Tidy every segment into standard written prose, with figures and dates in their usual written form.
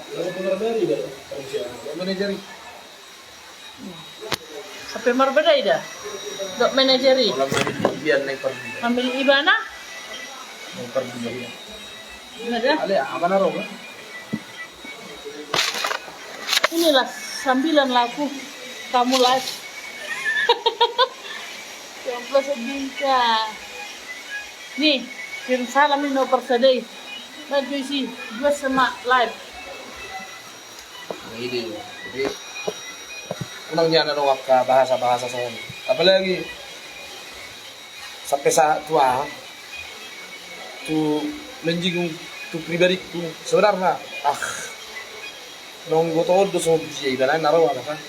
Kalau pengendali dah, manajer. Sampai berbeda ida. Dok manajeri. Kalau manajer naik pergi. Ambil ibana. Naik pergi dia. Ada. Ada apa naro? Inilah sambilan laku kamu live. Yang plus bincang. Nih, kirim salam ini per sedih. Baju isi dua sama live. Nah, ini jadi unang jangan ada waktu bahasa saya. Apalagi sampai saat tua tu menjingung tu pribadi tu sebenarnya nonggo to do so biji dan naro apa kan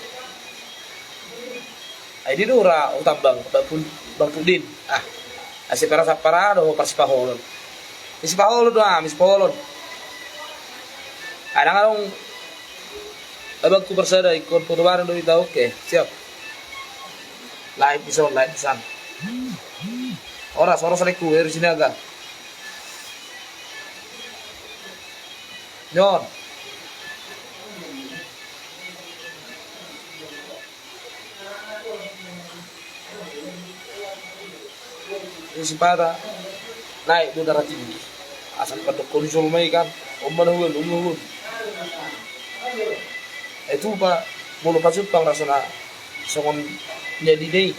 ai di ora utambang pun bang pudin asih para sapara do parsipaholon ispaholon do mispolon kadang-kadang abang ku bersada ikut foto bareng do kita oke siap live bisa ora soro seleku dari sini agak nyon si pada naik do darah tinggi asal pada kondisi rumah kan umahun itu pak bulu pasut pang rasana songon jadi deh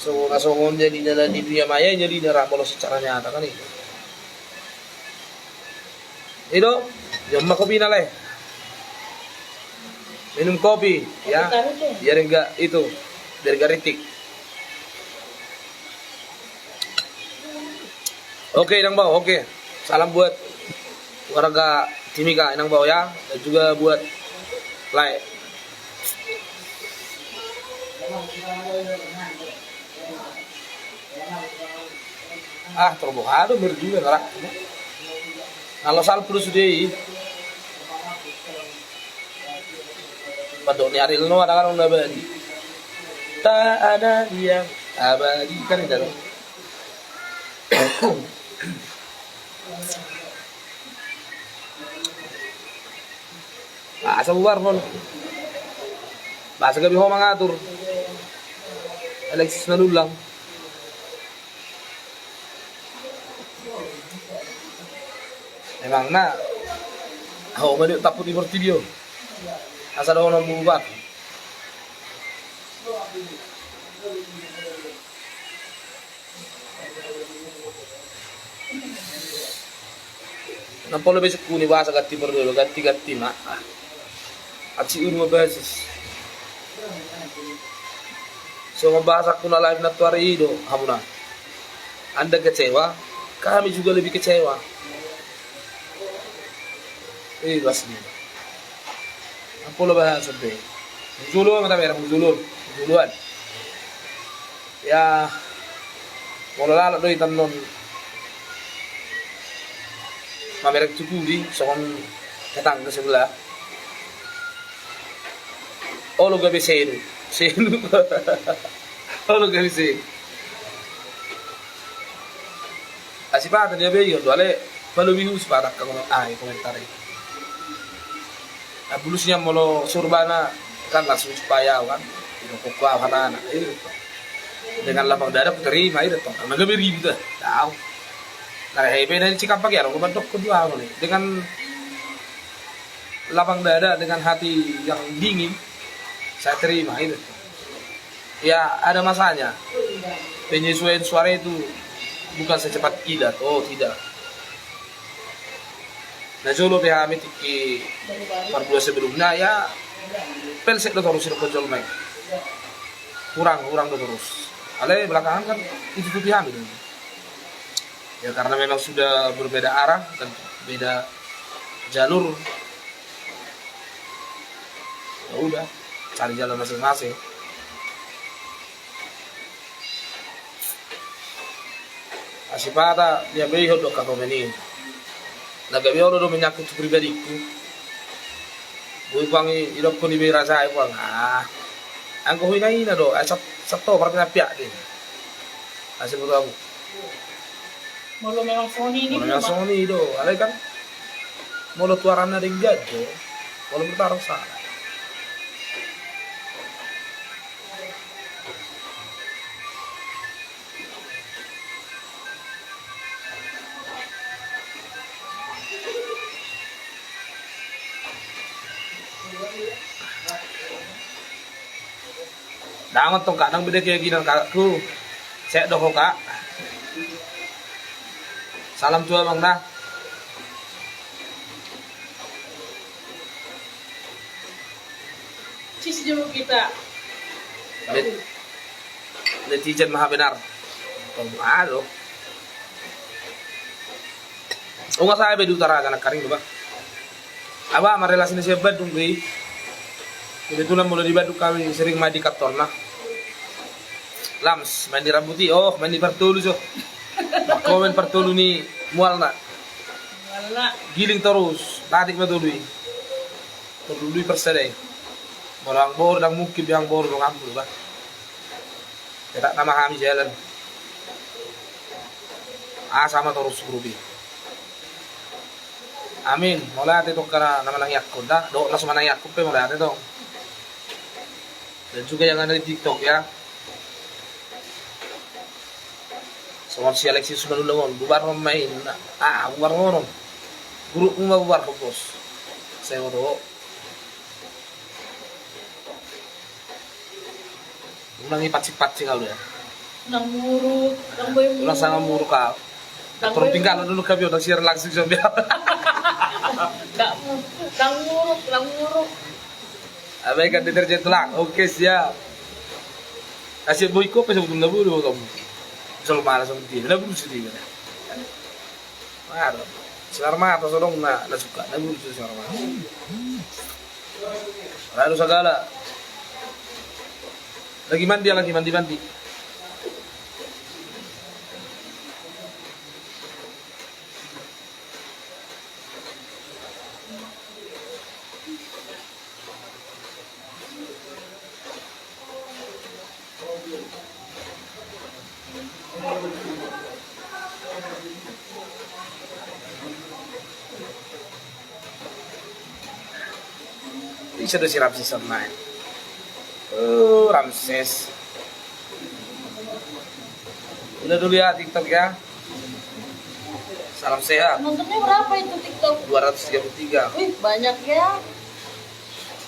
songon jadi di dunia maya jadi darah bolos secara nyata kan itu jam kopi nale minum kopi ya biar enggak itu biar enggak ritik. Oke, Inang Bau, oke. Salam buat warga Timika, Inang Bau ya, dan juga buat Lai. Terbukado berjuang rak. Kalau sal terus deh. Padok ni Aril no ada kan udah abadi. Tak ada yang abadi kan itu. Asa bubar pun. Basa gabi ho mangatur. Alexis nalulang. Memang na. Ho mali tapos di video. Asa daw nang bubar. Nampolo besok kuni bahasa ganti berdulu ganti mak. Aci unu basis. So membahas aku na live na tuari itu, hamuna. Anda kecewa, kami juga lebih kecewa. Basni. Nampolo bahasa deh. Muzulun kata merah muzuluan. Ya, kalau lalu doi tanon. Mamerek cukuri soal tetangga sebelah. Oh lo gak bisa itu, oh lo gak bisa. Asih pada dia beli itu, ale malu bingung pada komentar. Bulusnya mau surbana kan langsung supaya kan, itu kok anak itu dengan lapang dada terima itu toh, agak beri gitu, tahu. Nah, hebat dari Cikampek ya, aku bentuk kedua nih dengan lapang dada dengan hati yang dingin saya terima itu. Ya ada masanya. Penyesuaian suara itu bukan secepat kilat, tidak. Nah jolo PH mitiki per bulan sebelumnya ya pelsek do terus itu kejol main. Kurang do terus. Ale belakangan kan itu PH itu. Ya karena memang sudah berbeda arah dan beda jalur. Ya udah, cari jalan masing-masing. Asih pada dia beli hodok kau ini. Naga biar do menyakut pribadiku. Bui pangi idok ko ni be rasa ai pang. Angko hinaina do, sabto parang napiak din. Asih betul kamu. Malu memang Sony ini. Sony do, alay kan? Mulut warana ring gajo. Kalau bertaruh salah. Dangan tong kadang beda kayak gini kakakku. Saya doh kak. Salam tua bang dah. Cis dulu kita. Netizen maha benar. Aduh. Oh nggak saya beda utara anak karing tuh bang. Abah sama relasinya siapa Badung gue. Kebetulan mulai di Badung kami sering main di kantor nah. Lams main di Rambuti, oh main di Pertulu so. Komen Pertulu nih mual nak. Wala. Giling terus, tarik Pertulu. Pertulu persedai. Orang bor dan mungkin yang bor dong ambil bang. Tidak nama kami jalan. Sama terus berubi. Amin. Mulai hati tuh karena nama nang yakun dah. Dok langsung mana yakun pe mulai hati tuh. Dan juga yang ada di TikTok ya. Soal si Alexis sudah dulu bubar main. Bubar ngono. Grup mau bubar bos. Saya mau tahu. Ulangi paci-paci kau ya. Nang muruk, nang boy muruk. Ulang sangat muruk kau. Turun tinggal dulu kami udah siar langsung coba. Nang muruk. Abaikan deterjen telak. Oke siap. Kasih boyko apa sebetulnya buru kamu. Selalu malas sama dia. Dah buru sedih kan. Marah. Sinar mata sodong na suka. Dah buru sinar mata. Lalu segala. Lagi mandi. Bisa tuh sirap season 9. Ramses. Udah dulu ya TikTok ya. Salam sehat. Nontonnya berapa itu TikTok? 233. Wih, banyak ya.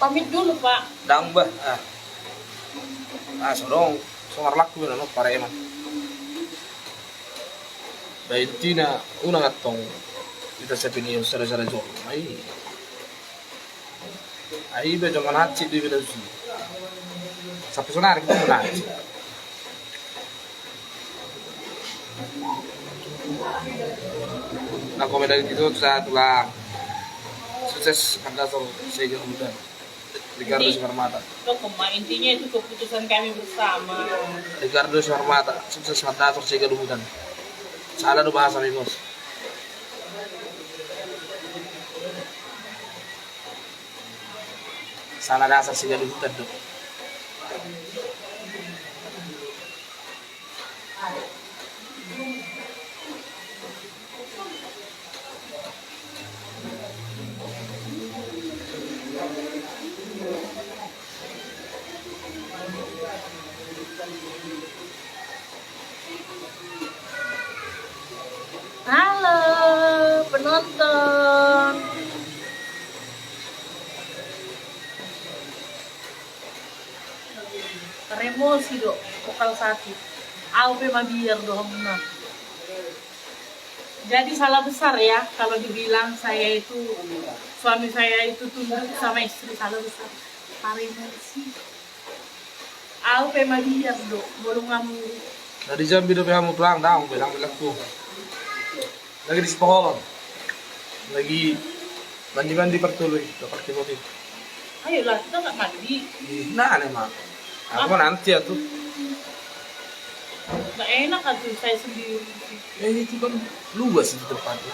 Pamit dulu, Pak. Dambah. Sorong. Songar laku na no para eman. Baintina una ngatong kita sepini yung sara-sara jong. Ay ba jong manatsi di bilang sih. Sampai sonar kita manatsi. Nah komen dari itu saya tulang sukses kandidatur saya muda Ricardo Sumarmata. Intinya itu keputusan kami bersama. Ricardo Sumarmata sukses kandidatur saya muda. Salah do bahasa mi bos. Salah dasar saya muda do. Halo penonton. Remosi dok, vokal sakit. Aupe mabiar dong nah. Jadi salah besar ya kalau dibilang saya itu suami saya itu tunduk sama istri, salah besar. Remosi. Aupe mabiar dok, bolong ngamu. Dari jam bido kamu pulang dah, bilang tuh. Lagi di sekolah. Lagi mandi pertului, dapat motif. Ayolah, kita nggak mandi. Nah, nih mak. Aku nanti ya tuh. Nggak enak kan tuh saya sendiri. Itu kan luas di tempatnya.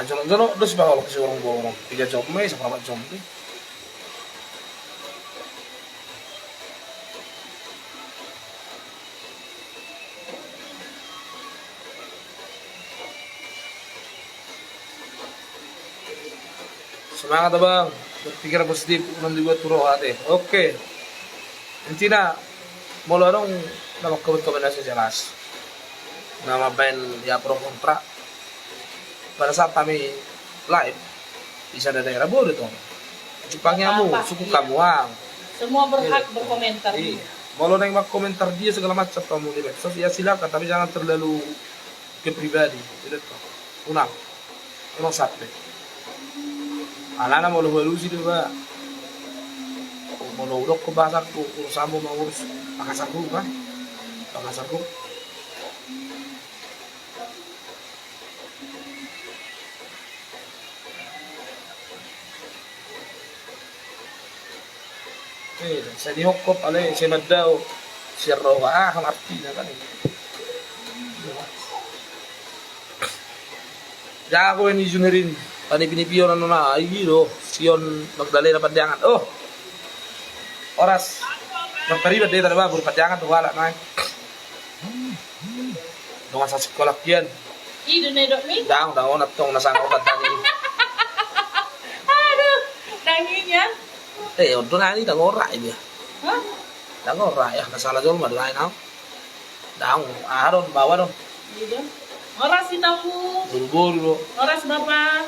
Jono terus bakal kasih orang borong 3 jam mai seberapa jam nih. Semangat abang, berpikir positif, unang dibuat puro hati. Oke, intinya mau dong nama rekomendasi jelas. Nama band ya pro kontra. Pada saat kami live bisa ada daerah bodoh tuh. Jepangnya mu, Apa-apa, suku iya. kamu ang. Semua berhak berkomentar. Iya. Mau lo neng komentar dia segala macam kamu di medsos ya silakan, tapi jangan terlalu ke pribadi. Tidak tuh. Unang, unang sampai. Alana mau lo balu sih juga. Mau lo udah ke bahasarku, urusanmu mau urus pakasarku kan? Pakasarku. Saya dihokop oleh si Madau, si Rowa, ang arti na kan. Ya ako ni Junerin, pinipio na na, ay do, Sion Magdalena Padyangan. Oh, oras, magparibat dito ba, puro Padyangan, wala na. Nung sa sekolah kian, Ih, dunedok mi. daang at tong nasangaw Padyangan. Aduh, daging ya. Untuk nani tak ngorak dia. Hah? Tak ngorak ya, masalah jol mah lain au. Daang, aron bawa dong. Gitu. Oras si tahu. Buru-buru. Oras bapak.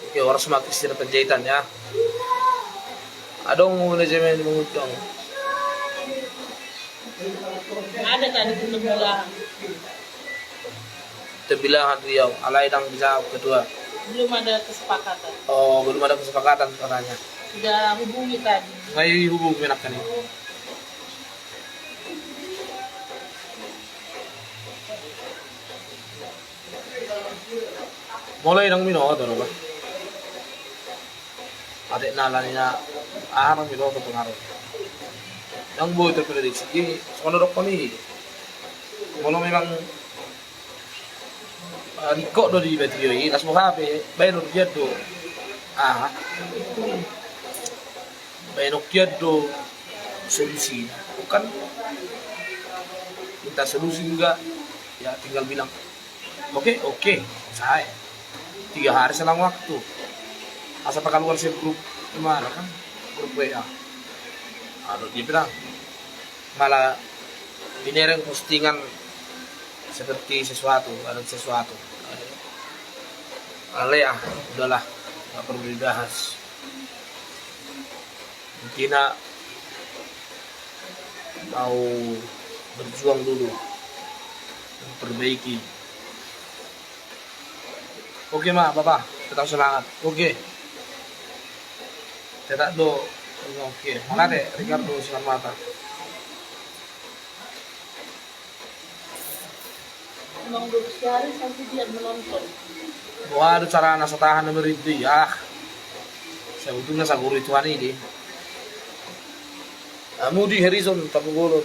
Oke, orang semakin istirahat penjahitan ya. Adong manajemen mengutang. Ada tadi pertemuan. Terbilang Riau, alai dang bisa kedua. Belum ada kesepakatan. Oh, belum ada kesepakatan katanya. Sudah hubungi tadi. Ngai hubung menakan ini. Mulai nang mino to ba? Adik nalanya nang mino to pengaruh. Yang boy terprediksi ini sekolah dok ni. Kalau memang Riko do di video ini, nas mo hape, bayan dia do. Bayan dia do solusi. Bukan minta solusi enggak, ya tinggal bilang, oke, saya 3 hari selang waktu. Asal pakai luar sih grup kemana kan, grup WA. Aduh dia bilang, malah binereng postingan seperti sesuatu, ada sesuatu. Udahlah, nggak perlu dibahas. Mungkin mau berjuang dulu, memperbaiki. Oke ma, bapak, tetap semangat. Oke, cetak do. Oke, mana deh, Ricardo silang mata. Memang 12 hari sampai dia menonton. Wah, ada cara nasa tahan na merindi. Sebetulnya sa guru itu ini. Mudi Harrison Tapugulon.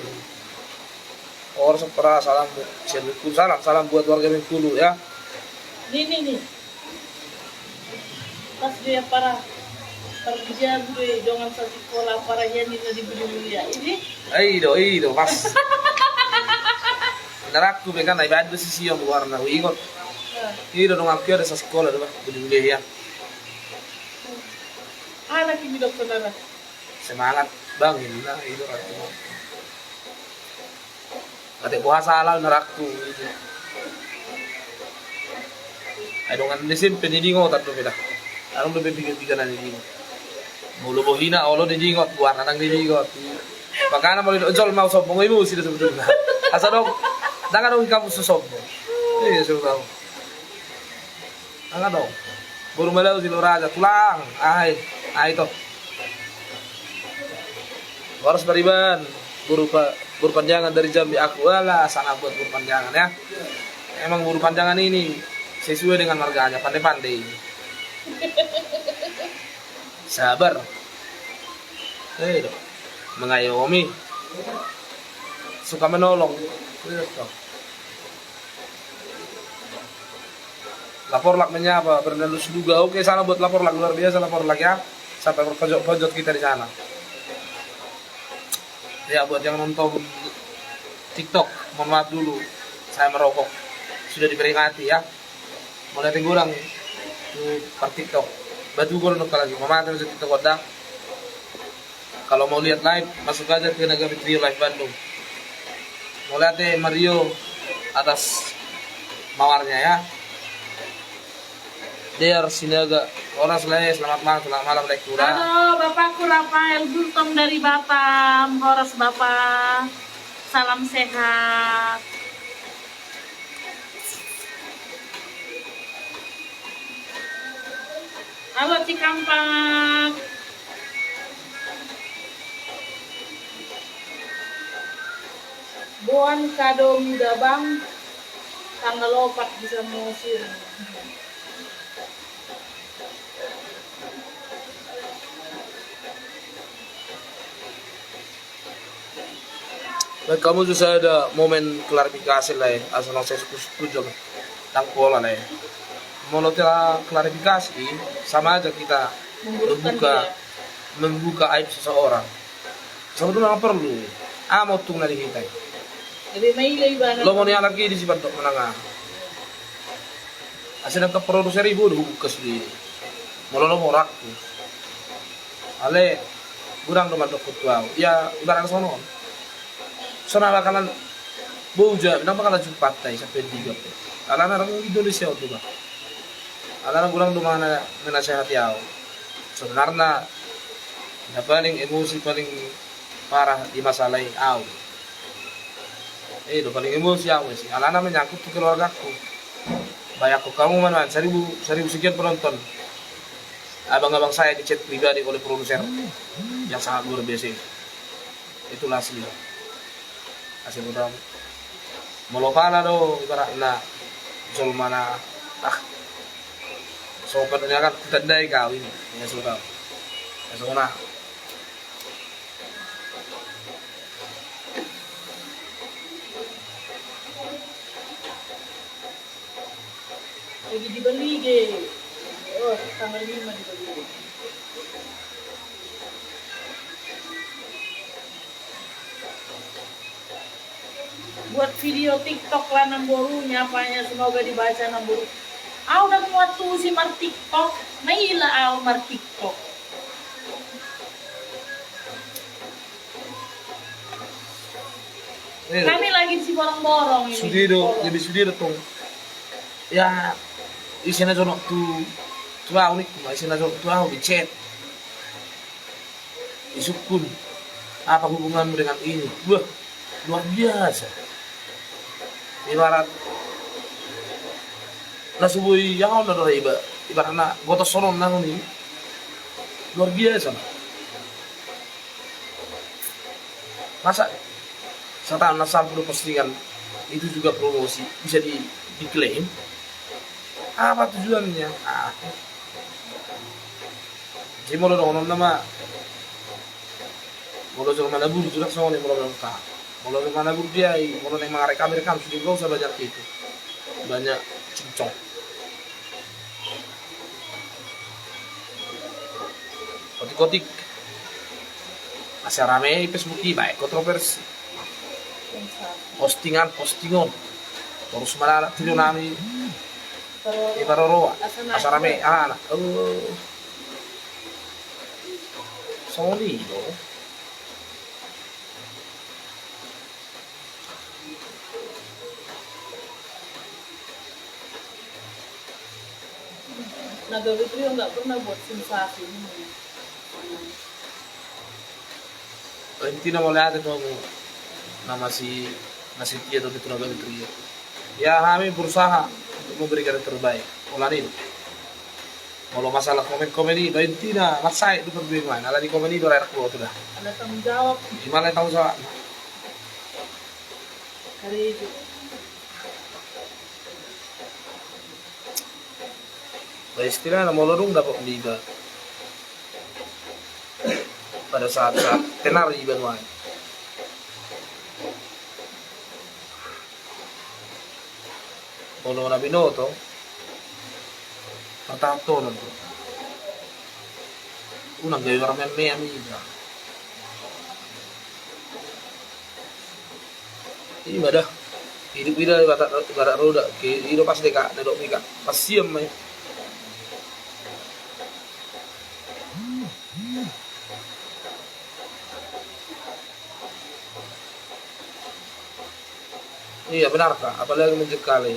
Orang sepera salam buat warga Bengkulu ya. Nih. Pas dia para kerja gue dengan satu sekolah para yang di Budi Mulia ini. Ido pas. Narakku kan ay bad si yung warna ingot. Ido nung akyo sa sekolah diba? Budi Mulia ya. Anak ini dokter Nara. Semangat bang ini na ido rakku. Ate puasa alaw narakku itu. Ay dongan nisim penidingo tatlo pila. Anong lebih bigan na nidingo? Mulo mo hina olo nidingot buwan na nang nidingot. Pagkana mo rin ojol mau sombong mo sila sebetulnya. Asa dong dangan dong kamu susombong. Iya sudah tahu. Dangan dong. Baru malau si Loraja tulang. Ay to. Harus beriban buru panjangan dari Jambi aku wala sana buat buru panjangan ya. Emang buru panjangan ini sesuai dengan harganya, pandai-pandai. Sabar. Mengayomi. Suka menolong. Lapor lak menyapa, bernalus juga. Oke, sana buat lapor lak, luar biasa lapor lak ya. Sampai pojok-pojok kita di sana. Ya buat yang nonton TikTok, mohon maaf dulu, saya merokok. Sudah diperingati ya. Mulai kurang per TikTok. Batu gol nuk lagi. Mama terus TikTok ada. Kalau mau lihat live, masuk aja ke Nagami Trio Live Bandung. Mau lihat deh Mario atas mawarnya ya. Dear Sinaga, orang selamat malam lektura. Halo, Bapakku Rafael Gultom dari Batam. Horas Bapak. Salam sehat. Halo Cikampak. Buan kado muda bang. Tanggal lopat bisa musir. Dan kamu juga ada momen klarifikasi lah ya, asal saya setuju tentang pola lah ya. Mau klarifikasi sama aja kita membuka aib seseorang. Sebetulnya nggak perlu. Mau tunggu dari kita. Lebih mailai banget. Lo mau nih lagi di sifat dok menengah. Asal ke produser ibu udah buka sendiri. Mau lo mau raku. Ale kurang nomor dok ketua. Ya ibarat sono. Sono bakalan boja, kenapa bakalan cepat sampai 3. Anak-anak orang Indonesia itu bah. Anak-anak kurang mana menasehati aku. Sebenarnya yang paling emosi paling parah di masalah aku. Itu paling emosi aku sih. Anak-anak menyangkut ke keluargaku. Bayangku kamu mana 1000 sekian penonton. Abang-abang saya di chat pribadi oleh produser yang sangat luar biasa. Itulah asli. Asli mudah. Melopana do ibaratnya sol mana sopannya kan tandai kau ini ya sudah. Ya sudah. Lagi dibeli ge. Oh, tanggal 5 dibeli. Buat video TikTok lah namboru nyapanya semoga dibaca namboru. Udah muat tuh si mar TikTok. Maila mar TikTok. Kami lagi si borong-borong ini. Sudido, lebih sudido tuh. Ya, isinya jonok tuh unik, isinya jonok tuh di chat. Isukun, apa hubunganmu dengan ini? Wah, luar biasa. Ibarat nasubui yang udah ibaratnya gotos sonon nang ini luar biasa. Masa setelah nasab dulu postingan itu juga promosi bisa diklaim? Apa tujuannya? Jadi mau dong nama mau dong mana buru juga sama nih mau dong Kalau mana buru dia, kalau yang merekam sudah gak usah banyak itu, banyak cincong. Kotik-kotik, masih rame Facebook baik kontroversi, postingan, terus mana video nami, ibarat masih rame anak, Sony loh. Nagawin itu yang nggak pernah buat sensasi ini. Hindi na wala ito nama si Tia doon ito nagawin ito. Ya kami berusaha untuk memberikan yang terbaik. Wala rin. Kalau masalah komen-komen ini, hindi na maksay ito perbingungan. Ala di komen ini, doon ko ito na. Ada tanggung jawab. Gimana tanggung jawab? Hari itu. Istilah na molorong dapat liga. Pada saat-saat tenar iban wan. Kalau na binoto, patato na to. Unang gayo ramen may amiga. Iya dah. Hidup kita ibarat roda. Hidup pas deka, nedok mika. Pas siam mai. Iya benar Kak, apalagi mencekali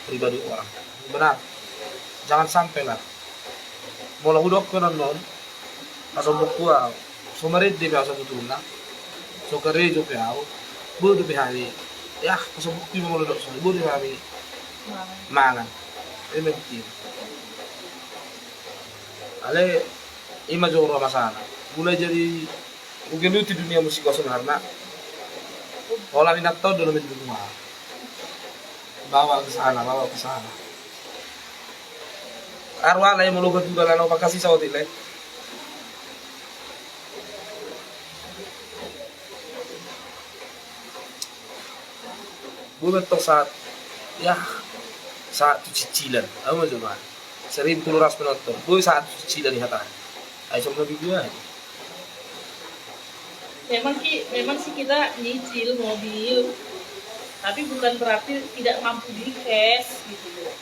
pribadi orang. Benar. Jangan sampai lah. Mula hudok ko non, asal buku so marid di biasa betul na. So karejo piao, bodo bihari. Ya, pasal buku mo dok so, bodo bihari mangan. Ementi. Ale ima joro masana. Mulai jadi mungkin itu di dunia musik sebenarnya. Kalau ini tahu dalam itu rumah, bawa ke sana, bawa ke sana. Arwah lah yang melukat juga lah, apa kasih sawat ini. Bukan toh saat, ya saat itu cicilan, apa coba? Sering tuluras penonton, bukan saat cicilan di hati. Ayo coba juga. Memang sih kita nyicil mobil, tapi bukan berarti tidak mampu di cash gitu loh.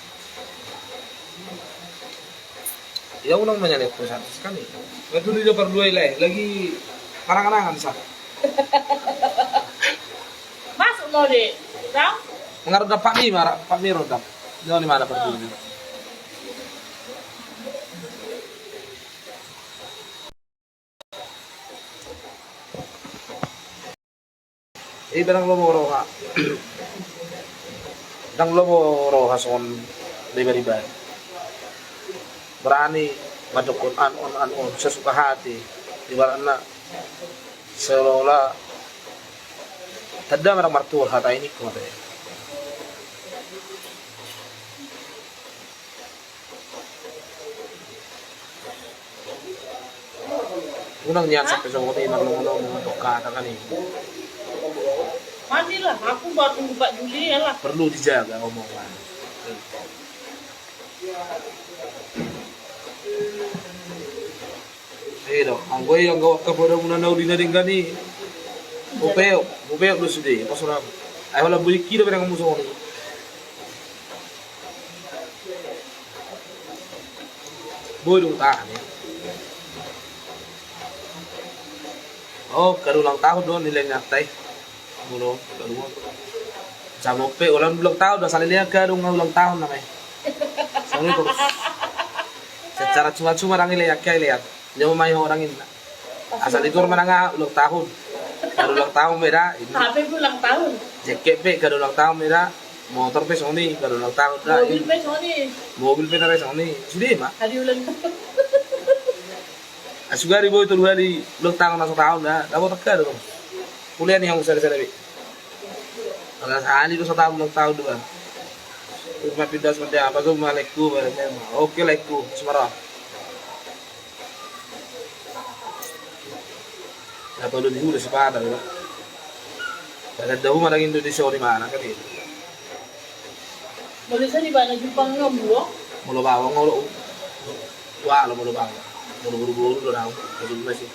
Ya ulang menyalip perusahaan sekali. Betul dia berdua lagi karang-karangan sah. Masuk mau deh, tahu? Mengarut Pak Mi rodam. Dia di mana berdua? Barang lo roha. Dang lo roha son riba-riba. Berani madukun on sesuka hati. Ibaratnya seolah-olah tanda marang martur hata ini kok deh. Unang niyan sa peso ko tayo marunong kata kan ini. Mandilah, aku baru buka Juli ya lah. Perlu dijaga omongan. Dong, ang gue yang gawa ka pada muna na uli na rin gani. Bupeo lu sudah, pas orang. Ay wala buli kilo pa ng muso ko. Boy dong tahan ya. Oh, karulang tahun doon nila nyatay. Mulo, karulang. Sama pe, ulang tahun, dah saling lihat ka ulang tahun namanya. Sorry terus. Secara cuma-cuma orang lihat kayak lihat. Dia mau main orang ini. Asal itu orang nga ulang tahun. Kada ulang tahun beda. HP ulang tahun. Jaket pe kada ulang tahun beda. Motor pe Sony kada ulang tahun dah. Mobil pe Sony. Mobil pe na Sony. Sudah mah. Hari ulang tahun. Asugari boy tu hari ulang tahun na sa tahun dah. Dapat taka dong. Kuliah nih yang usah di kalau sekali itu 1 tahun ulang tahun doang. Cuma pindah seperti apa tuh malekku barangnya. Oke lekku semarang. Atau dulu udah sepadan ya. Ada dahu marang Indonesia di mana kan itu. Malaysia di mana Jepang ngomong? Mulu bawang mulu. Wah lo mulu bawang. Mulu buru-buru lo dah. Itu masih.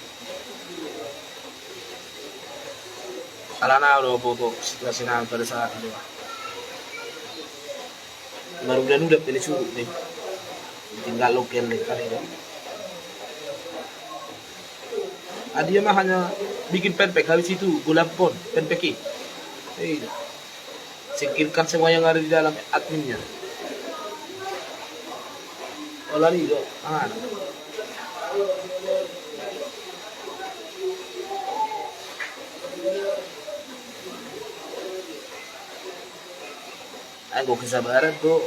Alana udah foto situasi pada saat itu. Baru udah pilih suruh nih. Tinggal lokal nih kali ini. Dia mah hanya bikin penpek habis itu gula pon penpeki. Singkirkan semua yang ada di dalam adminnya. Oh lari dong. Aku kesabaran tuh.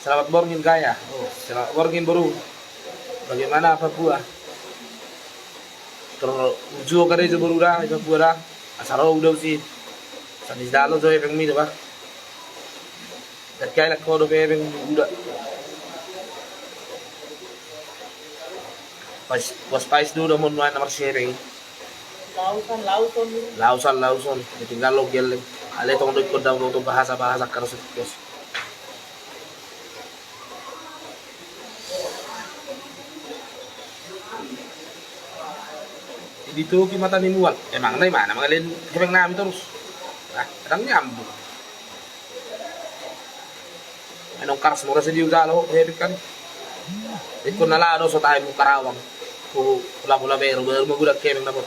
Selamat morning kaya. Oh, selamat morning baru. Bagaimana Papua? Terus ka rin sa Barura, Papua. Asaraw daw si San Isdalo so epeng mi, diba? Kaya lakko do epeng uda. Pas pais do mo na nomor 7. Lausan. Tinggal logel. Ale tong ko daw to bahasa-bahasa karos. Dito ki mata ni muwal. Emang na mana mga len hemeng namin terus. Kadang nyambung. Anong kars mo kasi di udalo, heavy kan. Ito nalado sa tayo mo Karawang. Pula pero baru magulag kemeng na po.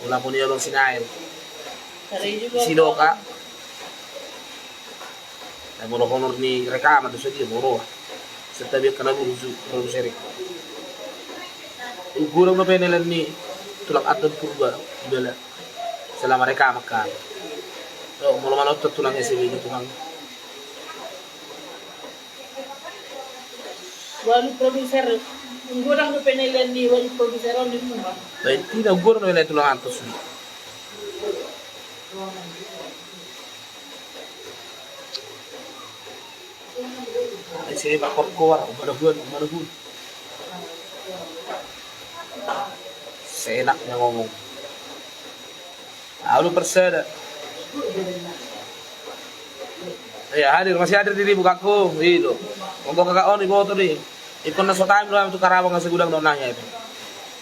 Wala po niya lang sinayin. Sino ka? Ay mo honor ni rekama to sa dia moro. Sa tabi ka na burusu seri. Gurang na penelan ni tulak aton purba bela. Selama rekama ka. So mo naman otot tulang SB ni tulang. Walu produser, gurang na pinilan ni walu produser di rumah. Dahil tidak gurang na nila tulang antos. Ay sige bakor ko wala, umanagun. Seenak niya ngomong. Ano perseda? Ay masih hadir di buka ko. Dito. Kung kakaon iboto rin. Ikon na sa time lo itu Karawang sa gudang daw na hepe.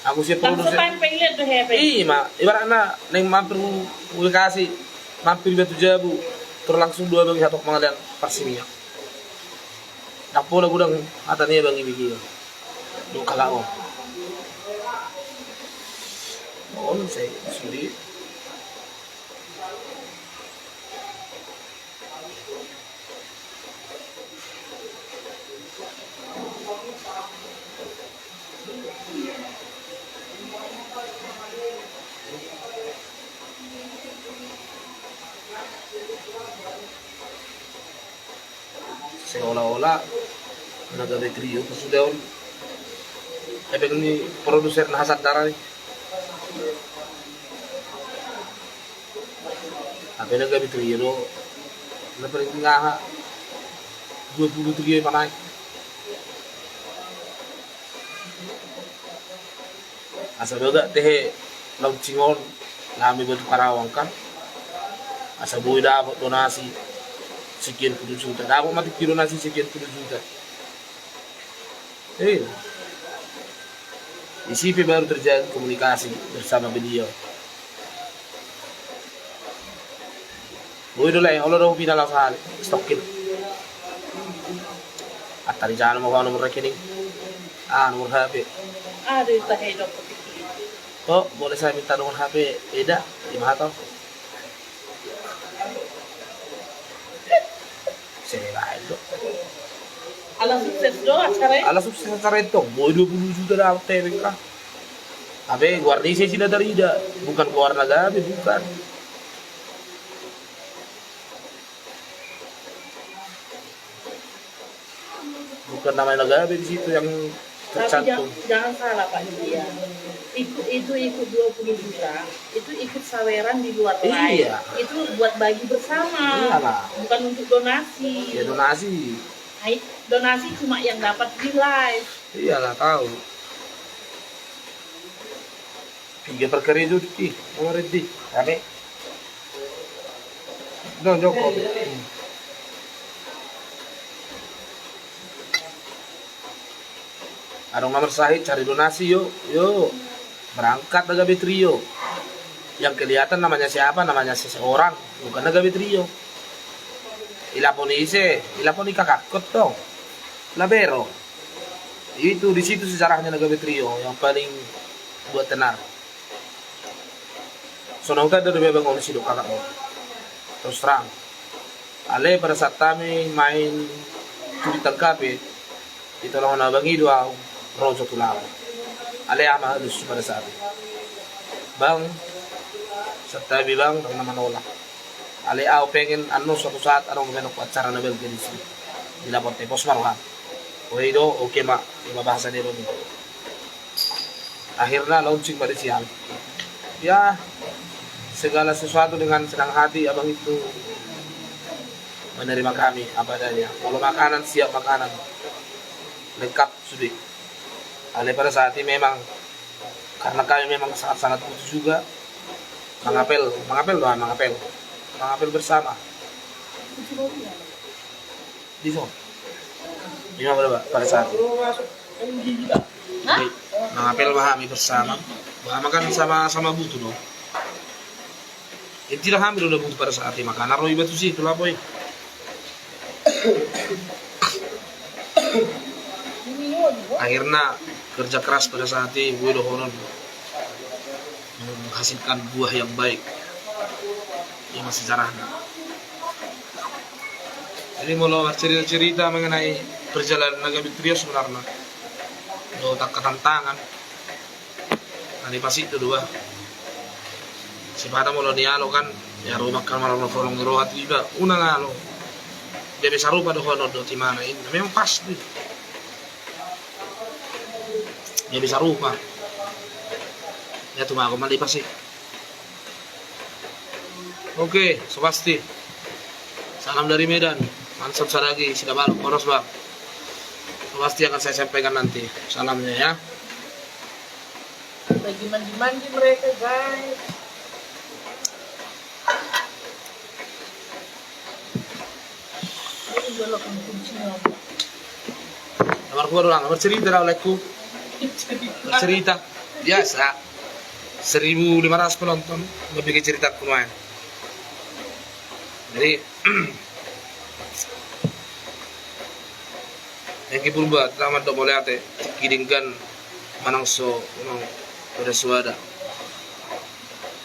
Aku siya Pag sa producer. time pailan do hepe. Ibarat na nang mampir publikasi, mampir betu jabu, terus langsung dua bagi satu pengalian persiminya. Nak pula gudang ata niya bang ibigay. Do kakaon. On say suri. Seolah-olah nagabe trio sudah on efek ni produser na hasad darah ni apa nagabe trio na paling ngaha 20 trio panay asa doga teh launching on nami batu Karawang kan asa boy dapat donasi sekian puluh juta. Dapat mati kilo nasi sekian puluh juta. Di sini baru terjadi komunikasi bersama beliau. Boy dulu yang Allah dah pindah langsung stokin. Atari jangan mau nomor rekening. Nomor HP. Ada itu hidup. Oh, boleh saya minta nomor HP? Beda, 5 tahun. Ala sukses acara itu, boy 20 juta dapat TBK. Abe, guarnisi sih dari ida, bukan keluar negara, bukan. Bukan namanya negara di situ yang tercantum. Tapi jangan salah Pak Julia. Itu ikut 20 juta, itu ikut saweran di luar live. Iya. Itu buat bagi bersama. Iyalah. Bukan untuk donasi. Ya donasi. Donasi cuma yang dapat di live. Iyalah tahu. Tiga perkara itu di, nomor di, kami. Don Joko. Arong nomor sahih cari donasi yuk, berangkat Nagabe Trio. Yang kelihatan namanya siapa? Namanya seseorang, bukan Nagabe Trio. Ilaponi kakakot dong. Labero. Itu di situ sejarahnya Nagabe Trio yang paling buat tenar. Sonong tadi udah bebang oleh sidok kakak mo. Terus terang. Ale pada saat kami main tulitan kape, itu lang nabangi dua rojo tulaw. Ale ama halus pada saat itu. Bang, saat tabi bang, bang naman nolak. Ale pengen suatu saat anong menok acara na bel di sini. Dilapor te pos maruhan. Oido, oke mak, lima bahasa dia dulu. Akhirnya launching pada siang. Ya, segala sesuatu dengan senang hati abang itu menerima kami apa adanya. Kalau makanan siap makanan lengkap sudah. Ale pada saat ini memang karena kami memang sangat butuh juga mengapel bersama. Di sana. Gimana berapa pada saat itu? Mengapel pahami bersama. Bahama kan sama butuh dong. Intilah hamil udah butuh pada saat ini, maka naruh batu sih itulah boy. Akhirnya kerja keras pada saat ini gue udah honon menghasilkan buah yang baik yang masih sejarahnya. Jadi mau cerita-cerita mengenai perjalanan Naga Trio sebenarnya do tak ketantangan nanti pasti itu dua si pada mau dialo kan ya rumah kan malah nolong rohat juga unang alo dia bisa rupa do hono do timana ini memang pasti dia bisa rupa ya tuh aku mandi pasti. Oke, so pasti salam dari Medan, Mansur Sadagi, sudah balik, poros bang. So pasti akan saya sampaikan nanti salamnya ya. Lagi mandi-mandi mereka guys. Ini dulu kuncinya. Nomor gua doang, nomor cerita lah olehku. Cerita biasa 1.500 penonton lebih ke cerita kemarin. Jadi yang kipul buat tamat dok boleh ate kidingkan manang so manang pada suada.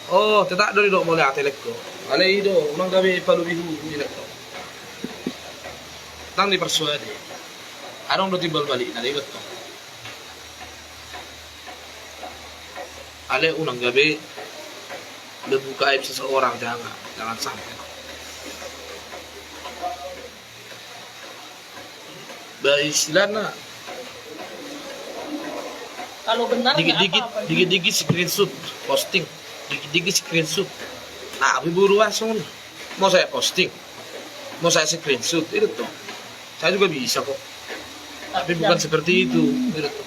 Oh tetap dari dok boleh ate lekko. Ale ido unang gabi palu bihu di lekko. Tang di persuade. Adong do timbal balik nari betul. Ale unang gabi lebuka aib seseorang jangan sampai. Istilahnya kalau benar dikit-dikit screenshot posting, dikit-dikit screenshot. Nah, abi buru langsung mau saya posting, mau saya screenshot itu tuh. Saya juga bisa kok. Tapi bukan seperti itu, itu tuh.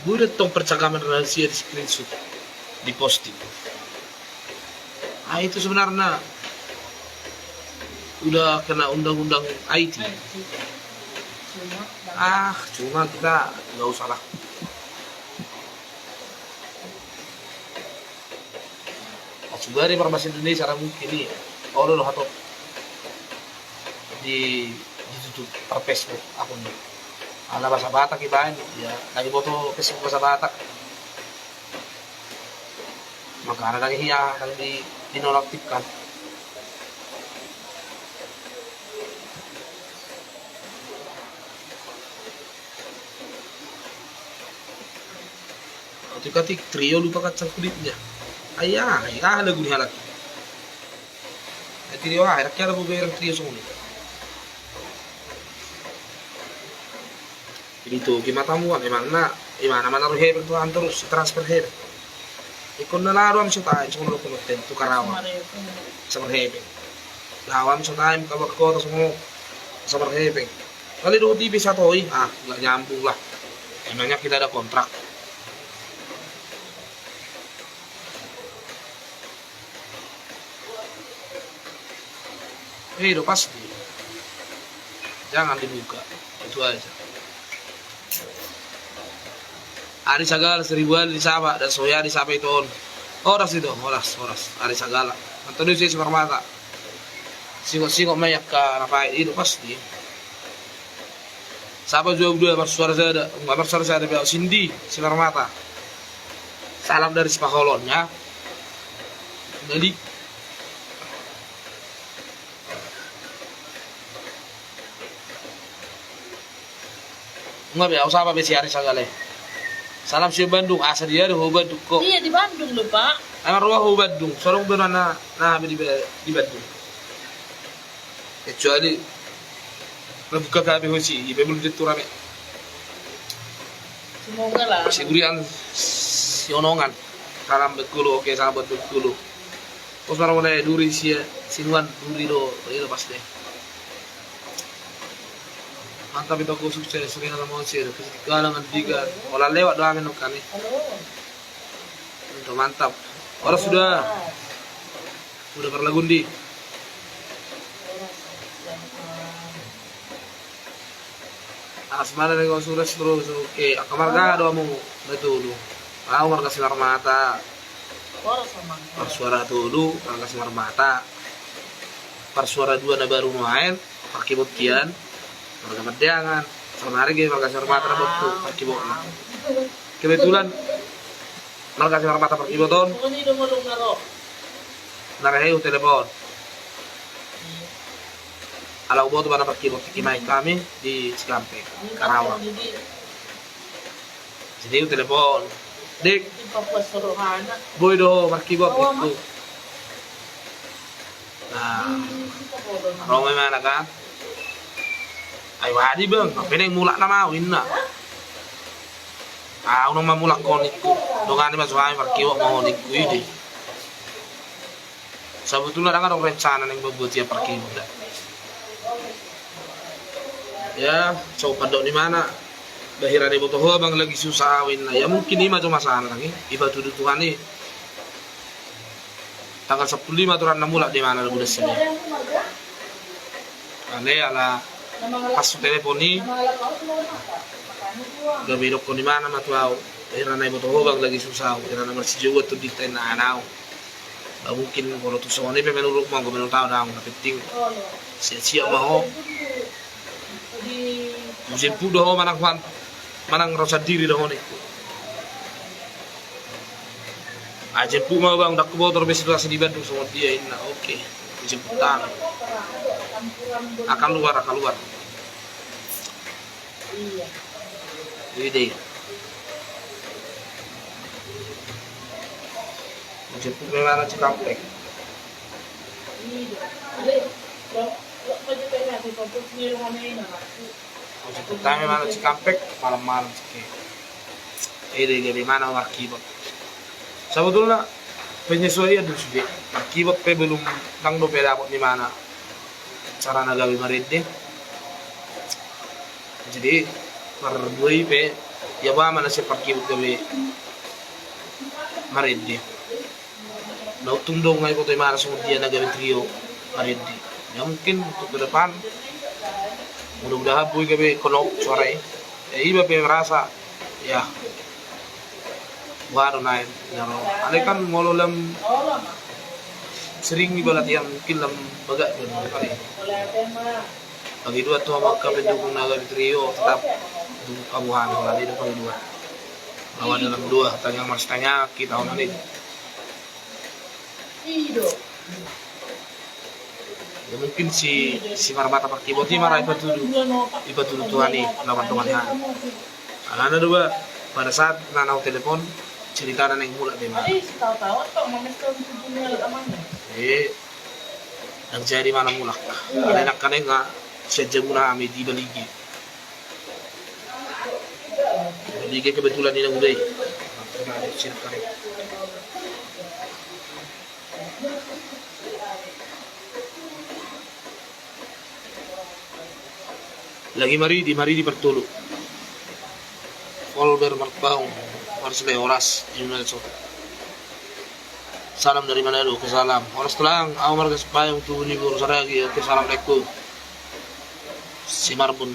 Gue udah tong percakapan rahasia di screenshot, di posting. Ah itu sebenarnya udah kena undang-undang IT. Cuma kita nggak usah lah. Juga di Farmasi Indonesia cara mungkin ini, orang lo atau ditutup per Facebook akun. Ala bahasa Batak ibain, ya lagi foto Facebook bahasa Batak. Maka ada lagi hiya, lagi dinonaktifkan. Ketika trio lupa kacang kulitnya. Ayah lagu ni halak. Trio akhirnya ada beberapa trio semua. Dito gimatamuan emang mana hebe to terus transfer hebe ikon na laro am tayo so lo kuno ten to karawa sa hebe lawam so tayo kabak ko to sa hebe kali do di bisa toy nggak nyambung lah emangnya kita ada kontrak do pasti jangan dibuka itu aja. Hari Sagala 1000 di Sabah dan Soya di Sabah itu oras hari Sagala atau di sini mata singok mayak ke rapai itu pasti Sabah juga bersuara saya ada Cindy si mata salam dari si Pakolon ya jadi nggak biasa Sabah besi hari Sagala. Salam si Bandung, asal dia di Bandung kok. Iya di Bandung loh Pak. Emang rumah Bandung, sorong benar na di Bandung. Kecuali membuka kami hoci, ibu belum tentu rame. Semoga lah. Si Urian, si Onongan, salam berkulu, oke salam berkulu. Terus orang mana duri si Sinuan duri lo pasti. Mantap itu aku sukses sering alam mau share kalangan tiga olah lewat doa menuk kami untuk mantap orang sudah perlagundi Asmana ning suras terus oke akamargado mo natulo. Ako marga si Marmata. Parsuara tulo marga si Marmata. Parsuara 2 na baru main pakibot kian marga Madiangan. Sama hari marga si Marmata na bot pakibot na. Kebetulan marga si Marmata pakiboton. Nakahayo telepon. Alam mo ito ba na pakibot kikimay kami di Cikampek, Karawang. Jadi yung telepon. Dik, boy do, pakibot itu. Nah, rongay mana kan? Ay wadi bang, pinay mulak na mawin na. Unang mamulak konik ko. Doon nga naman suhay pakibot mahonik ko yun eh. Sebetulnya kan orang rencana yang membuat dia pakibot dah. Ya, so padok di mana bahiran ibu tuh bang lagi susah awin lah. Ya mungkin ini macam masalah lagi. Iba tuduh Tuhan nih. Tanggal 15 aturan 6 mulak di mana lu udah sini. Ale ala pas telepon nih. Gak bidok ko di mana matuaw. Bahiran ibu tuh bang lagi susah. Bahiran masih juga tuh di tena anau. Mungkin kalau tuh soalnya pemenuruk mau gue menurut tahu dah nggak penting. Siap-siap mau. Musim pudo manang rasa diri dah nih. Aja pu mau bang dak motor situasi di Bandung sama dia ini oke. Musim putang. Akan luar. Ide. Musim pu memang Cikampek. Musim pertama mana Cikampek malam-malam sih. Dari mana akibat? Sebetulnya penyesuaian dulu sudah. Akibat belum tang do dapat di mana cara nagawi marede. Jadi perdui pe ya ba mana si akibat gawe marede. Nah tundong ngai ko mana semua dia nagawi trio marede. Ya mungkin untuk ke depan mudah-mudahan boy gabe konok suara ya iba pe merasa ya baru naik jaro ale kan ngololam sering iba latihan mungkin lam baga don kali bagi dua tuh maka pendukung naga trio tetap kabuhan kalau di depan dua lawan dalam dua tanya mas tanya kita tahun ini ya mungkin si Marmata pakibot ini marah iba tuduh Tuhan nih lawan Tuhan karena dua pada saat nanau telepon cerita yang mulak deh mah yang jadi mana mulak ada nak kane nggak sejauh ami di Baligi kebetulan ini udah lagi mari di Pertulu Volber Markbaum harus oras email so salam dari mana lu ke salam oras tulang aku marga sepayung tuh nih baru saragi oke assalamualaikum si Marbun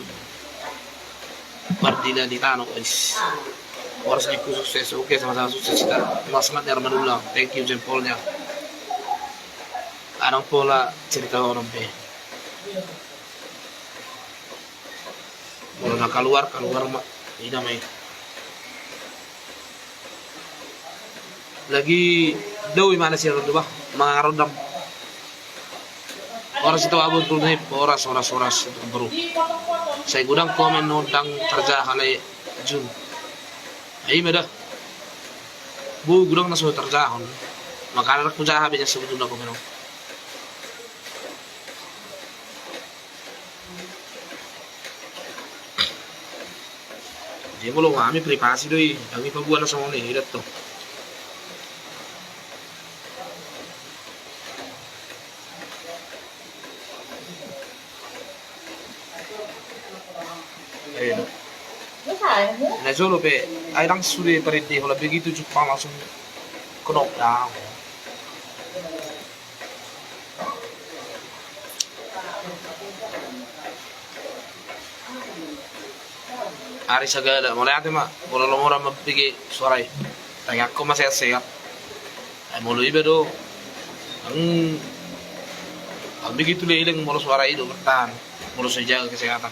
Bardina di Tano guys oras niku sukses oke sama-sama sukses kita semangat ya Armanulang thank you jempolnya anong pola cerita orang be kalau nak keluar mak ini namanya lagi dawi mana sih orang tuh mga rodam oras itu abon tuh nih oras bro saya gudang komen nodang kerja halai Jun ay meda bu gudang na so terjahon makanya aku jaha bisa sebetulnya komen dia belum kami privasi doi kami pabuan sama nih hidat tuh nah solo pe ay lang sudah perintah kalau begitu Jepang langsung knockdown Hari segala, mulai ate mak, mulai orang mempikir suara. Tanya aku masih sehat. Mulai bedo, ang begitu leling mulai suara itu bertahan, mulai jaga kesehatan.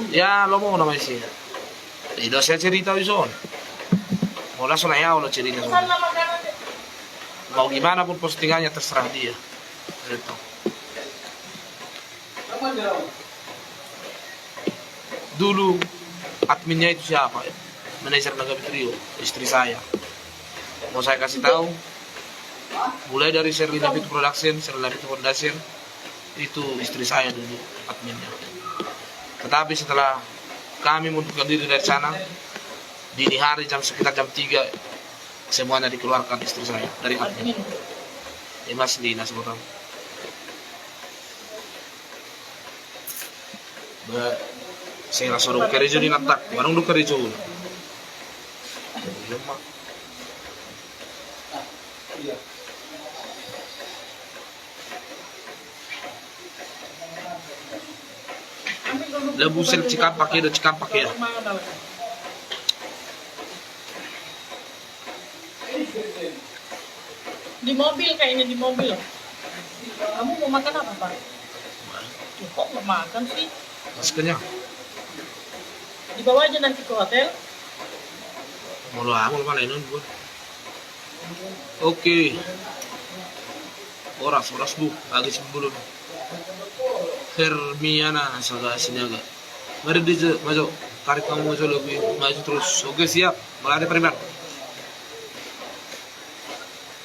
Ya, lo mau namanya sih. Itu saya cerita wison. Mulai sonaya lo cerita. Mau gimana pun postingannya terserah dia. Gitu. Dulu adminnya itu siapa? Manajer Naga Trio, istri saya. Mau saya kasih tahu, mulai dari Sherlina Fit Production, itu istri saya dulu adminnya. Tetapi setelah kami mundurkan diri dari sana, dini hari sekitar jam 3, semuanya dikeluarkan istri saya dari admin. Mas Lina sebutan. Saya rasa orang kerja ni natak, orang lu kerja. Labu sel cikam pakai. Di mobil kayaknya di mobil. Kamu mau makan apa, Pak? Kok nggak makan sih? Masih kenyang. Dibawa aja nanti ke hotel. Mau mana ini buat? Oke. Oras bu, agak sebelum. Hermiana saga sinaga. Mari dia maju. Tarik kamu maju terus. Oke siap. Mulai ada primer.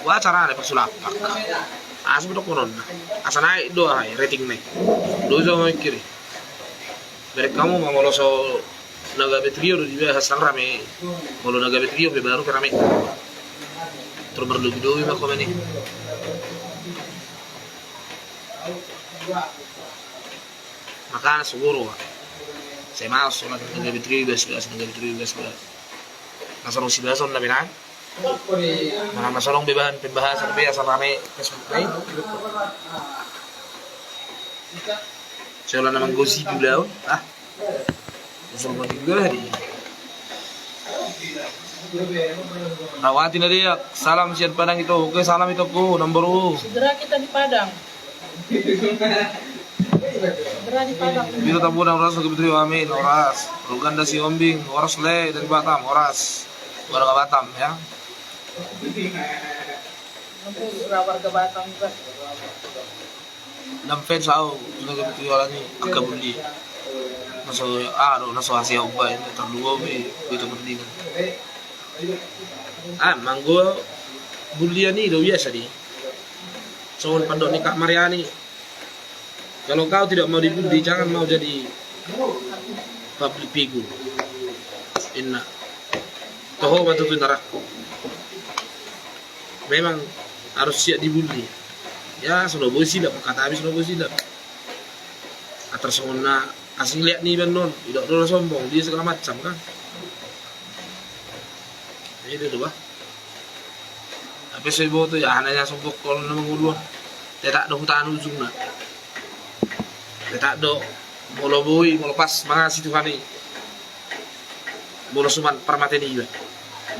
Wah cara ada pesulap. Asal betul konon. Asal naik doa rating naik. Doa mikir. Dari kamu mau loso Naga Trio di hasang rame. Kalau Naga Trio baru rame. Terus berlebih-lebih mah komen ini. Makanya seguro. Saya masuk Naga Trio biasa. Nasarong si Bason na binang. Nah, nasarong pembahasan biasa rame Facebook na itu. Saya ulang namang gosip dulu. Semua juga hari. Rawatin na dia. Salam siyan Padang itu. Oke, salam itu ko. Number 1. Segera kita di Padang. Segera di Padang. Biro tamu dan oras Naga Trio amin. Oras. Ruganda si Ombing. Oras le dari Batam. Oras. Warga Batam ya. Nanti warga Batam juga. Nam fans ako. Naga Trio ni akabuli. Naso Asia ubay ini terluwa itu penting. Manggo bulian ini do biasa di. Soal pandok ni Kak Mariani. Kalau kau tidak mau dibully, jangan mau jadi public figure. Inna. Toho batu tu narakku. Memang harus siap dibully. Ya, sudah boleh silap. Kata habis sudah boleh silap. Atas sona asing lihat nih benon, tidak dulu sombong, dia segala macam kan. Ini tuh bah. Tapi saya bawa tuh ya anaknya sombong kalau nama nguluan. Tidak ada hutan ujung nak. Tidak ada molo boy, molo pas mangasih Tuhan ini. Molo suman permati ini juga.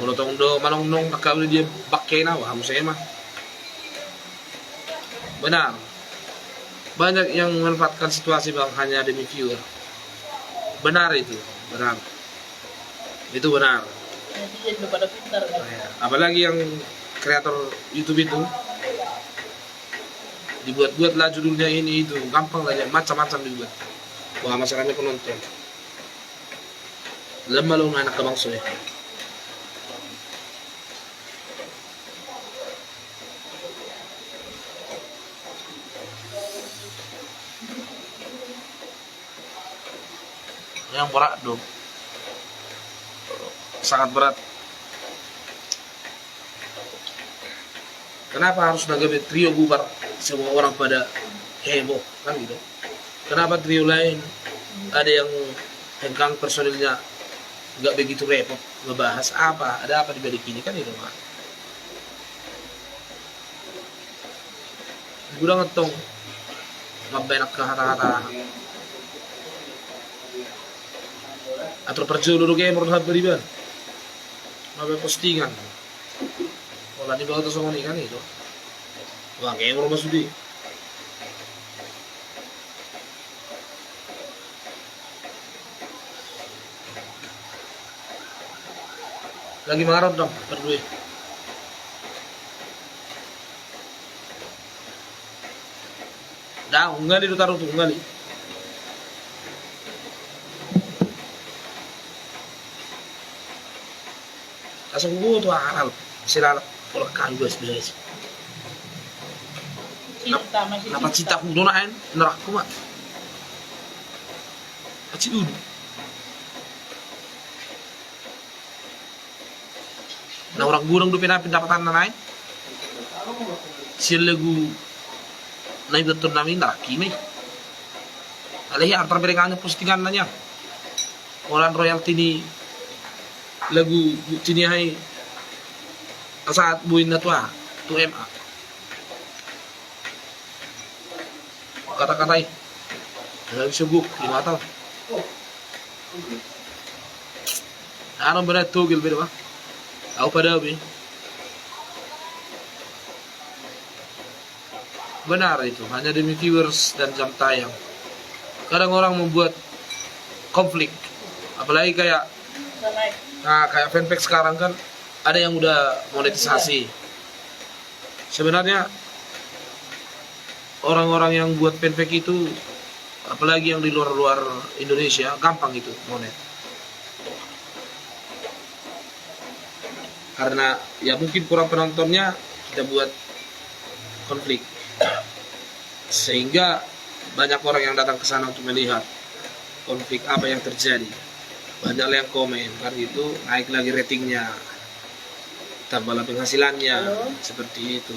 Molo tongdo malong nong nakal dia pakai nawa, kamu saya mah. Benar. Banyak yang memanfaatkan situasi bang hanya demi viewer. Benar itu, benar. Itu benar. Jadi pada pintar. Apalagi yang kreator YouTube itu dibuat-buatlah judulnya ini itu, gampang lah, macam-macam dibuat. Wah masyarakat penonton. Lemah lo anak kebangso ya. Yang berat dong, sangat berat. Kenapa harus Naga Trio bubar? Semua orang pada heboh kan gitu. Kenapa trio lain ada yang hengkang personilnya nggak begitu repot ngebahas apa? Ada apa di balik ini kan itu mah. Gue udah ngetong mabenak ka hata-hata. Atau perjulu kayak menurut beriban. Mabe postingan. Wala di bawah sama ni kan itu. Wah, kayak mau masuk di. Lagi marah dong, berdua. Dah, unggali itu taruh tuh, unggali. Asal gua tuh aral, silalap, kalau kayu guys, guys. Cinta masih Dapat cinta aku donain, nerakku mah. Acik dulu. Nah orang gurang do pendapatan naik. Sila lagu naik betul namin naraki nih. Alih antar mereka postingan nanya. Orang royalty ni lagu sini hai saat buin na tua 2MA. Kata-katai. Lagi sibuk di mata. Ano berat tuh gil ba? Aku pada abi. Benar itu, hanya demi viewers dan jam tayang. Kadang orang membuat konflik, apalagi kayak kayak fanpage sekarang kan ada yang udah monetisasi. Sebenarnya orang-orang yang buat fanpage itu, apalagi yang di luar Indonesia, gampang itu monet. Karena ya mungkin kurang penontonnya, kita buat konflik sehingga banyak orang yang datang ke sana untuk melihat konflik apa yang terjadi. Banyak yang komen kan gitu, naik lagi ratingnya, tambahlah penghasilannya. Seperti itu.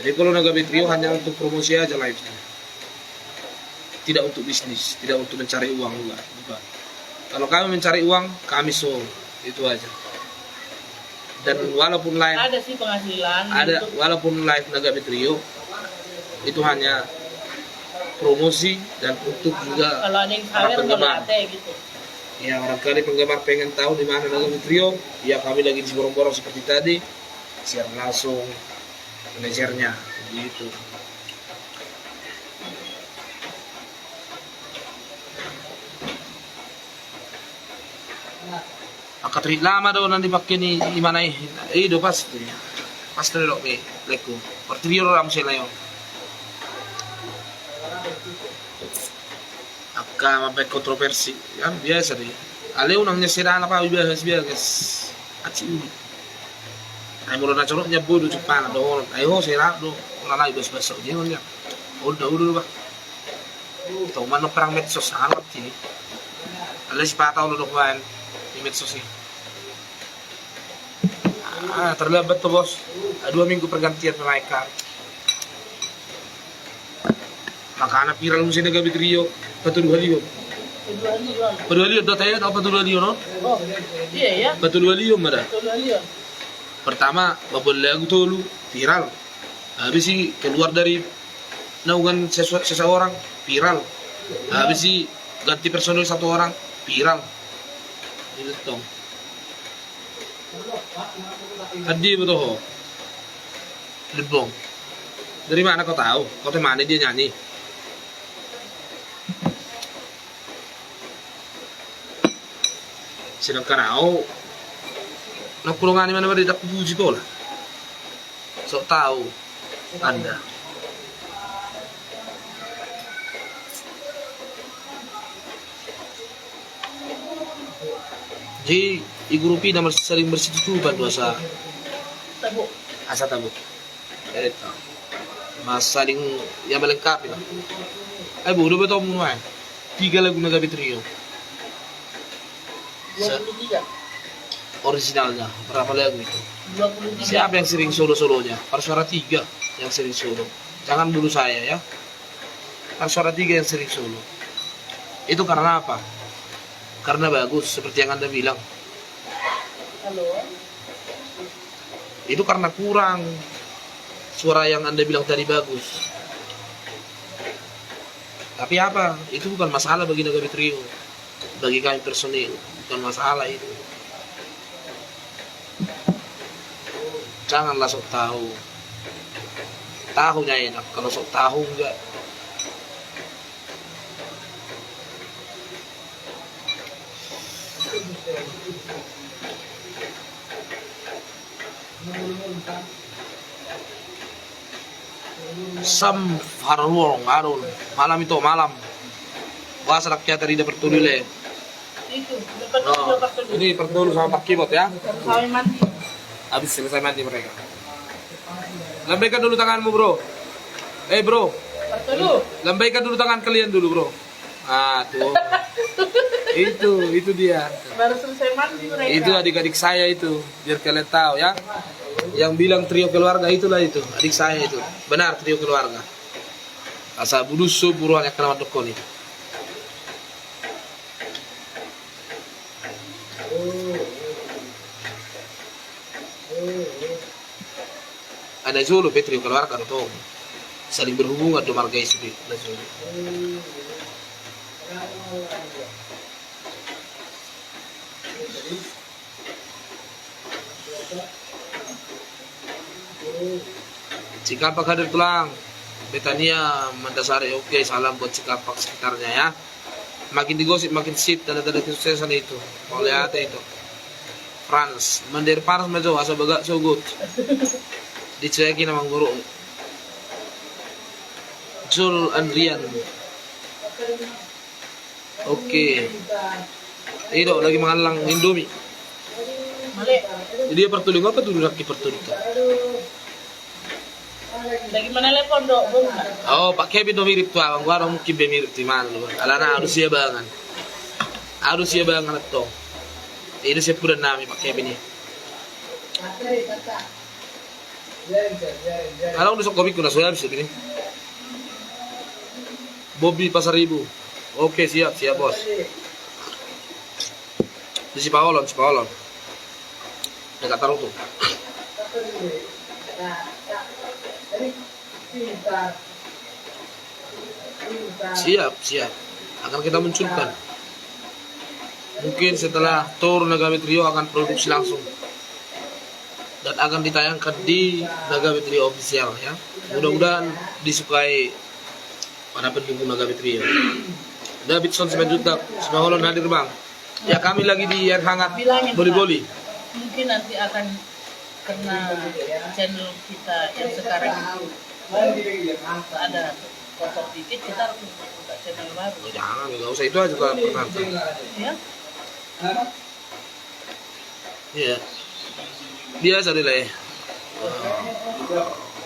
Jadi kalau Nagabe Trio hanya untuk promosi aja live-nya, tidak untuk bisnis, tidak untuk mencari uang juga. Bukan. Kalau kami mencari uang, kami show, itu aja. Dan walaupun live ada sih penghasilan ada gitu. Walaupun live Nagabe Trio itu hanya promosi dan untuk juga Kalau ada yang para sawer penggemar. gitu. Ya barangkali penggemar pengen tahu di mana Nagabe Trio, ya kami lagi di borong-borong seperti tadi, siaran langsung manajernya begitu. Akatrit lama daw nanti pakai ni mana do pasti do me leku portrio ram sila yo akka mabay kontroversi yan biasa deh ale unang nyesira na pa biasa guys aci uli ay muro na chorok nya bodo Jepang do ay ho sira do wala na ibas baso dia nya udah ba to man perang medsos alat ini ale si pataw lo dokuan di medsos sih. Terlambat tuh bos. 2 minggu pergantian penaikkan. Makanya viral musim Nagabe Trio. Betul Halio. Betul Halio udah tahu apa betul Halio no? Oh, iya ya. Betul Halio mana? Betul Halio. Pertama, babel lagu tuh viral. Habis sih keluar dari naungan seseorang viral. Habis sih ganti personil satu orang viral. Itu dong. Adi betul ho. Lebong. Dari mana kau tahu? Kau dari mana dia nyanyi? Sedangkan aku nak kulungan di mana berita puji kau lah. Sok tahu Anda. Jadi igurupi nama sering bersituban dosa Tabu. asa tabu. Itu mas saling yang melengkapi lah. Bu udah betul mulai 3 lagu Nagabe Trio 23. originalnya berapa lagu itu? 23. Siapa yang sering solo-solonya? Parsuara 3 yang sering solo. Jangan dulu saya ya. Parsuara 3 yang sering solo. Itu karena apa? Karena bagus seperti yang Anda bilang. Halo. Itu karena kurang suara yang Anda bilang tadi bagus. Tapi apa? Itu bukan masalah bagi Nagami Trio. Bagi kami personil, bukan masalah itu. Janganlah sok tahu. Tahunya enak, kalau sok tahu enggak. Sam Farwong Arun malam itu malam bahasa rakyat tadi dapat pertulile. Itu, dapat dulu, dapat dulu. Ini pertulu sama Pak Kibot ya. Kami mandi. Habis selesai mandi mereka. Lambaikan dulu tanganmu bro. Bro, Dapat dulu. lambaikan dulu tangan kalian dulu bro. Ah tuh. itu dia. Baru selesai mandi mereka. Itu adik-adik saya itu, biar kalian tahu ya. Yang bilang trio keluarga itulah itu, adik saya itu. Benar trio keluarga. Asa budusu buruan yang kena dokoni. Ada Zulu trio keluarga itu. Saling berhubungan dengan marga istri. Ada Zulu. Cikapak hadir tulang. Betania Mandasari, oke, salam buat Cikapak sekitarnya ya. Makin digosip makin sip tanda-tanda kesuksesan itu. Mau lihat itu. Frans, mandir paras majo asa bagak so good. Dicuekin sama guru. Jul Andrian. Oke. Itu lagi mengalang Indomie. Malik. Dia pertulung apa tuh laki pertulung? Lagi mana lepon dok? Oh, Pak Kevin do mirip tuh, abang gua mungkin be mirip di mana lu. Alana harus siya bangan. Harus siya bangan to. Itu siya pura nami Pak Kevin ya. Kalau udah sok komik na soya bisa gini. Bobby Pasaribu. Oke, siap bos. Di si Paolon. Dekat taruh tuh. Siap. Akan kita munculkan. Mungkin setelah tour Nagami Trio akan produksi langsung. Dan akan ditayangkan di Nagami Trio official ya. Mudah-mudahan disukai para pendukung Nagami Trio. Davidson 9 juta, Semanholon hadir bang. Ya kami lagi di air hangat Boli-Boli. Mungkin nanti akan kena channel kita yang sekarang itu ada kotor dikit, kita harus buka channel baru. Jangan, nggak usah itu aja Pak Pernata. Ya? Iya. Biasa deh lah ya.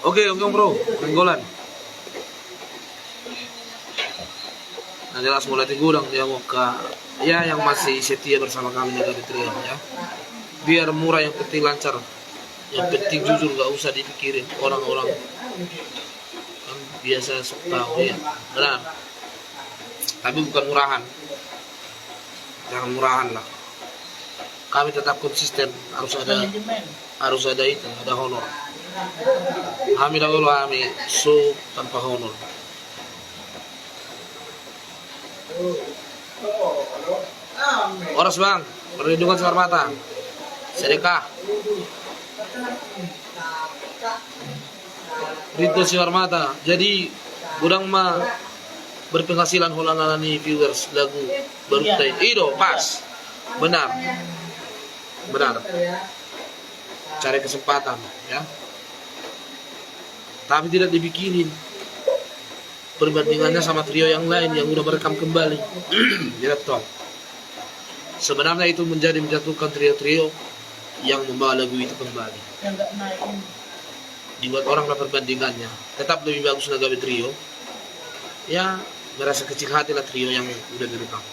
Oke bro, Renggolan. Nah jelas mulai gudang dia mau ke ya yang masih setia bersama kami Nagami Trio ya. Biar murah yang penting lancar. Yang penting jujur gak usah dipikirin orang-orang kan biasa sok tahu ya. Benar. Tapi bukan murahan. Jangan murahan lah. Kami tetap konsisten, harus ada itu, ada honor. Kami dahulu kami so tanpa honor. Oras bang, perlindungan sinar mata, sedekah. Rito sinar mata. Jadi gudang mah berpenghasilan holanalani viewers lagu baru tadi. Ido pas, benar. Cari kesempatan ya. Tapi tidak dibikinin perbandingannya sama trio yang lain yang udah merekam kembali. Tidak tahu. Sebenarnya itu menjatuhkan trio-trio yang membawa lagu itu kembali. Yang nggak naik. Dibuat orang lah perbandingannya. Tetap lebih bagus Nagami Trio. Ya, merasa kecil hati lah trio yang udah direkam.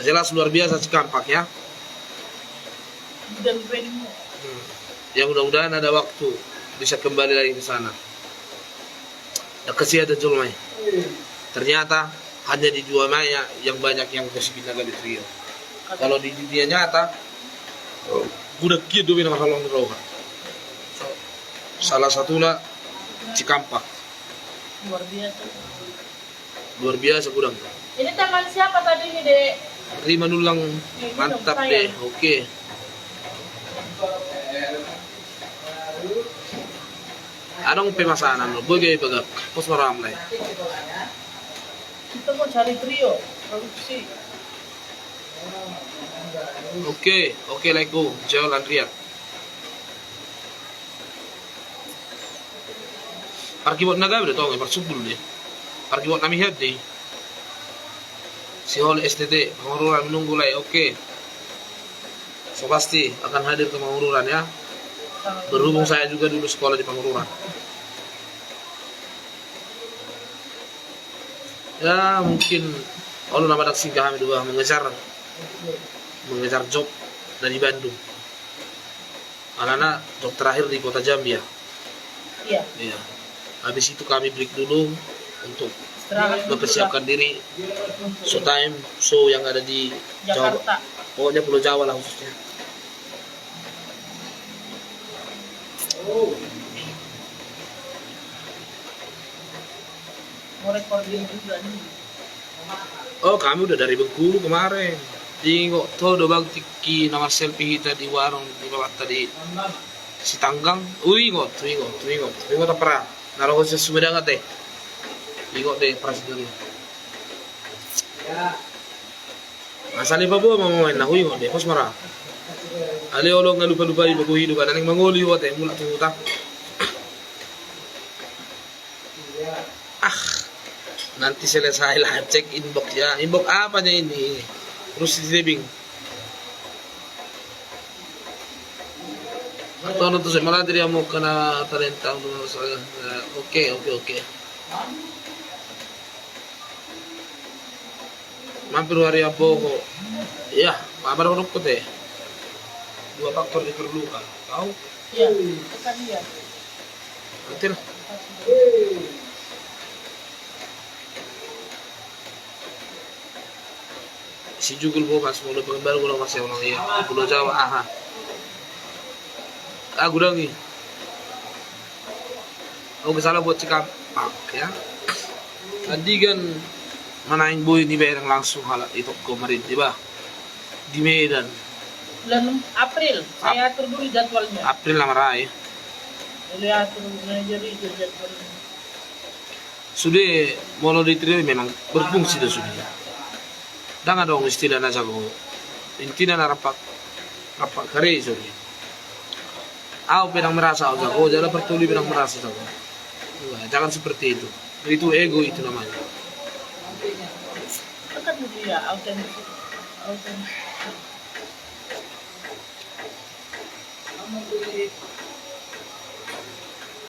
Jelas luar biasa Cikapak ya. Dan venue. Ya mudah-mudahan ada waktu bisa kembali lagi ke sana. Dan kasih ada Julmai. Ternyata hanya di 2 Maya yang banyak yang kasih Nagami Trio. Kalau di dunia nyata, udah gitu bina mahalong roga. Salah satunya Cikampak. Luar biasa gudang. Ini teman siapa tadi nih, Dek? Terima nulang Ini mantap dong, deh. sayang. Oke. Anong pemasanan lo? Boy kayo pagap. Pos maram lah. Kita mau cari trio produksi. Oke, oke like go. Joel Andrea. Parki buat naga udah tau nggak bersubul deh. Parki buat nami head deh. Si Hol STT pengururan menunggu lah. Oke. So pasti akan hadir ke pengururan ya. Berhubung saya juga dulu sekolah di pengururan. Ya mungkin kalau nama dak singgah kami dua mengejar job dari Bandung. Anak-anak job terakhir di kota Jambi ya. Iya. Iya. Habis itu kami break dulu untuk Istirahat dulu mempersiapkan diri showtime show yang ada di lah. Jawa. Jakarta. Pokoknya Pulau Jawa lah khususnya. Mau recording juga nih. Oh kami udah dari Bengkulu kemarin. Tengok tuh udah bang tiki nomor selfie kita di warung di bawah tadi si Tanggang. Ingot tak pernah. Naruh ke Sumedang teh. Ingot deh presiden. Masalah apa buat mau main nah ingot deh pas marah. Ali olong lupa ibu hidup ada yang mengoli teh mulai tuh tak. Nanti selesai lah cek inbox ya. Inbox apanya ini? Terus di saving. Atau ano to sa malah diri mo kana talenta mo sa oke. Mampir hari apa ko? Ya, mabar ko teh. Dua faktor diperlukan. Tahu? Iya, tekan dia. Betul. Si Jugul po mas mula pagbaru ko lang kasi orang iya. Pulau Jawa aha. Gudang nih. Oke salah buat Cikampak ya. Tadi kan manain boy di Medan langsung hal itu kemarin tiba di Medan. Bulan April, saya atur dulu jadwalnya. April lah marai. Jadi atur manajer itu jadwalnya. Sudah mau diterima memang berfungsi dah sudah. Dangan dong istilah nasa ko. Intinya na rapak kare sorry. Aku pedang merasa aku jangan pertuli pedang merasa aku. Jangan seperti itu. Itu ego itu namanya. Tekan dulu ya, autentik.